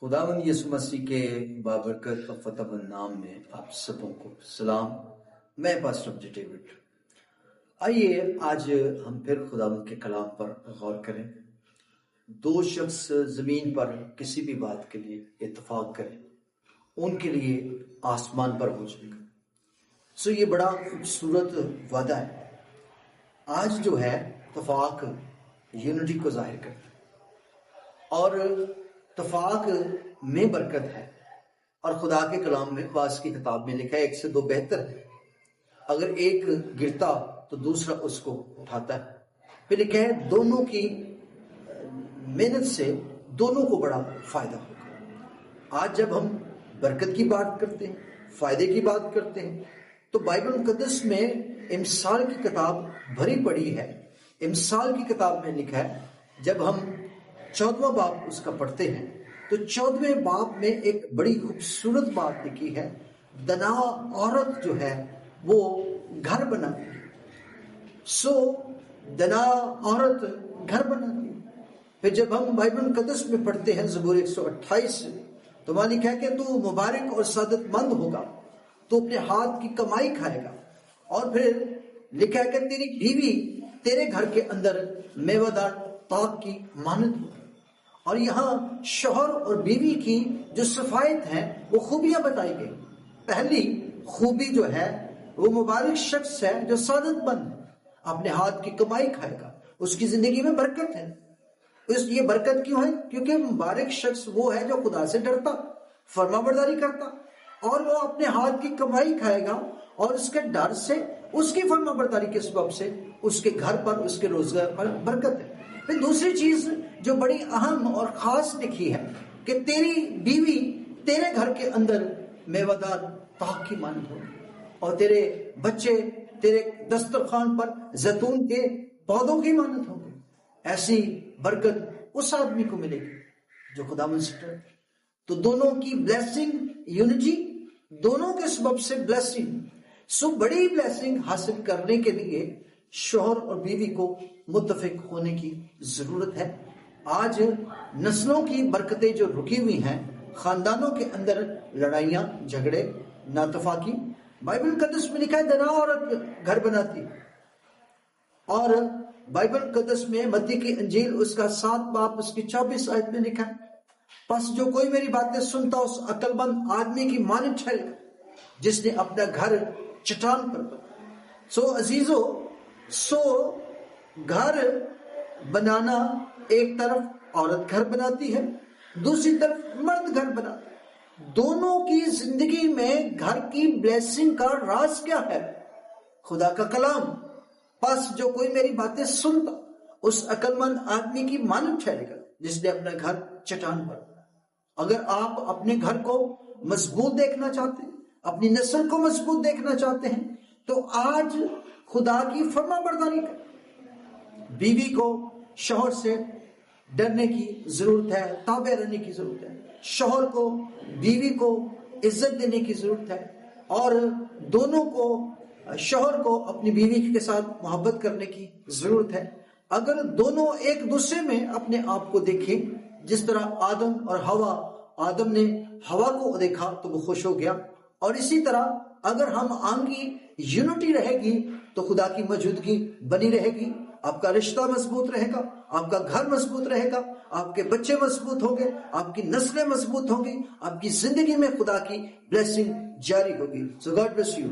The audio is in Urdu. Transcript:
خداوند یسوع مسیح کے بابرکت و فتح مند نام میں آپ سبوں کو سلام۔ میں پاسٹر ڈیوڈ۔ آئیے آج ہم پھر خداوند کے کلام پر غور کریں۔ دو شخص زمین پر کسی بھی بات کے لیے اتفاق کریں، ان کے لیے آسمان پر ہو جائے گا۔ یہ بڑا خوبصورت وعدہ ہے۔ آج جو ہے اتفاق یونٹی کو ظاہر کرتا ہے، اور اتفاق میں برکت ہے۔ اور خدا کے کلام میں بعض کی کتاب میں لکھا ہے 1 سے 2 بہتر ہے، اگر ایک گرتا تو دوسرا اس کو اٹھاتا ہے۔ پھر لکھا ہے دونوں کی محنت سے دونوں کو بڑا فائدہ ہوگا۔ آج جب ہم برکت کی بات کرتے ہیں، فائدے کی بات کرتے ہیں، تو بائبل مقدس میں امثال کی کتاب بھری پڑی ہے۔ امثال کی کتاب میں لکھا ہے، جب ہم 14واں باب اس کا پڑھتے ہیں تو 14ویں باب میں ایک بڑی خوبصورت بات لکھی ہے۔ دنا عورت جو ہے وہ گھر بناتی ہے۔ دنا عورت گھر بناتی ہے۔ پھر جب ہم بائبل مقدس میں پڑھتے ہیں زبور 128 تو وہاں لکھا ہے کہ تو مبارک اور سعادت مند ہوگا، تو اپنے ہاتھ کی کمائی کھائے گا۔ اور پھر لکھا ہے کہ تیری بیوی تیرے گھر کے اندر میوہ دار طاق کی مانند ہوگی۔ اور یہاں شوہر اور بیوی کی جو صفات ہیں وہ خوبیاں بتائی گئی۔ پہلی خوبی جو ہے وہ مبارک شخص ہے جو سعادت مند ہے، اپنے ہاتھ کی کمائی کھائے گا، اس کی زندگی میں برکت ہے۔ یہ برکت کیوں ہے؟ کیونکہ مبارک شخص وہ ہے جو خدا سے ڈرتا، فرما برداری کرتا، اور وہ اپنے ہاتھ کی کمائی کھائے گا، اور اس کے ڈر سے، اس کی فرما برداری کے سبب سے اس کے گھر پر، اس کے روزگار پر برکت ہے۔ پھر دوسری چیز جو بڑی اہم اور خاص لکھی ہے کہ تیری بیوی تیرے گھر کے اندر میوہ دار طاق کی مانند ہوگی، اور تیرے بچے تیرے دسترخوان پر زیتون کے پودوں کی مانند ہوں گے۔ ایسی برکت اس آدمی کو ملے گی جو خداوند سے ڈرے۔ تو دونوں کی بلیسنگ، یونٹی، دونوں کے سبب سے بلیسنگ۔ بڑی بلیسنگ حاصل کرنے کے لیے شوہر اور بیوی کو متفق ہونے کی ضرورت ہے۔ آج نسلوں کی برکتیں جو رکی ہوئی ہیں، خاندانوں کے اندر لڑائیاں، جھگڑے، ناتفاقی، بائبل مقدس میں لکھا ہے دنا عورت گھر بناتی۔ اور بائبل مقدس میں متی کی انجیل اس کا 7 باب اس کی 24 آیت میں لکھا ہے، پس جو کوئی میری باتیں سنتا اس عقل مند آدمی کی مانند ٹھہرے گا جس نے اپنا گھر چٹان پر بنایا۔ عزیزو، گھر بنانا ایک طرف عورت گھر بناتی ہے، دوسری طرف مرد گھر بناتا ہے۔ دونوں کی زندگی میں گھر کی بلیسنگ کا راز کیا ہے؟ خدا کا کلام۔ پس جو کوئی میری باتیں سنتا اس عقل مند آدمی کی مانند ٹھہرے گا جس نے اپنا گھر چٹان پر بنایا۔ اگر آپ اپنے گھر کو مضبوط دیکھنا چاہتے ہیں، اپنی نسل کو مضبوط دیکھنا چاہتے ہیں، تو آج خدا کی فرما برداری کریں۔ بیوی کو شوہر سے ڈرنے کی ضرورت ہے، تابع رہنے کی ضرورت ہے۔ شوہر کو بیوی کو عزت دینے کی ضرورت ہے، اور دونوں کو، شوہر کو اپنی بیوی کے ساتھ محبت کرنے کی ضرورت ہے۔ اگر دونوں ایک دوسرے میں اپنے آپ کو دیکھیں، جس طرح آدم اور ہوا، آدم نے ہوا کو دیکھا تو وہ خوش ہو گیا، اور اسی طرح اگر ہم آنگی یونٹی رہے گی تو خدا کی موجودگی بنی رہے گی۔ آپ کا رشتہ مضبوط رہے گا، آپ کا گھر مضبوط رہے گا، آپ کے بچے مضبوط ہوں گے، آپ کی نسلیں مضبوط ہوں گی، آپ کی زندگی میں خدا کی بلیسنگ جاری ہوگی۔ So God bless you.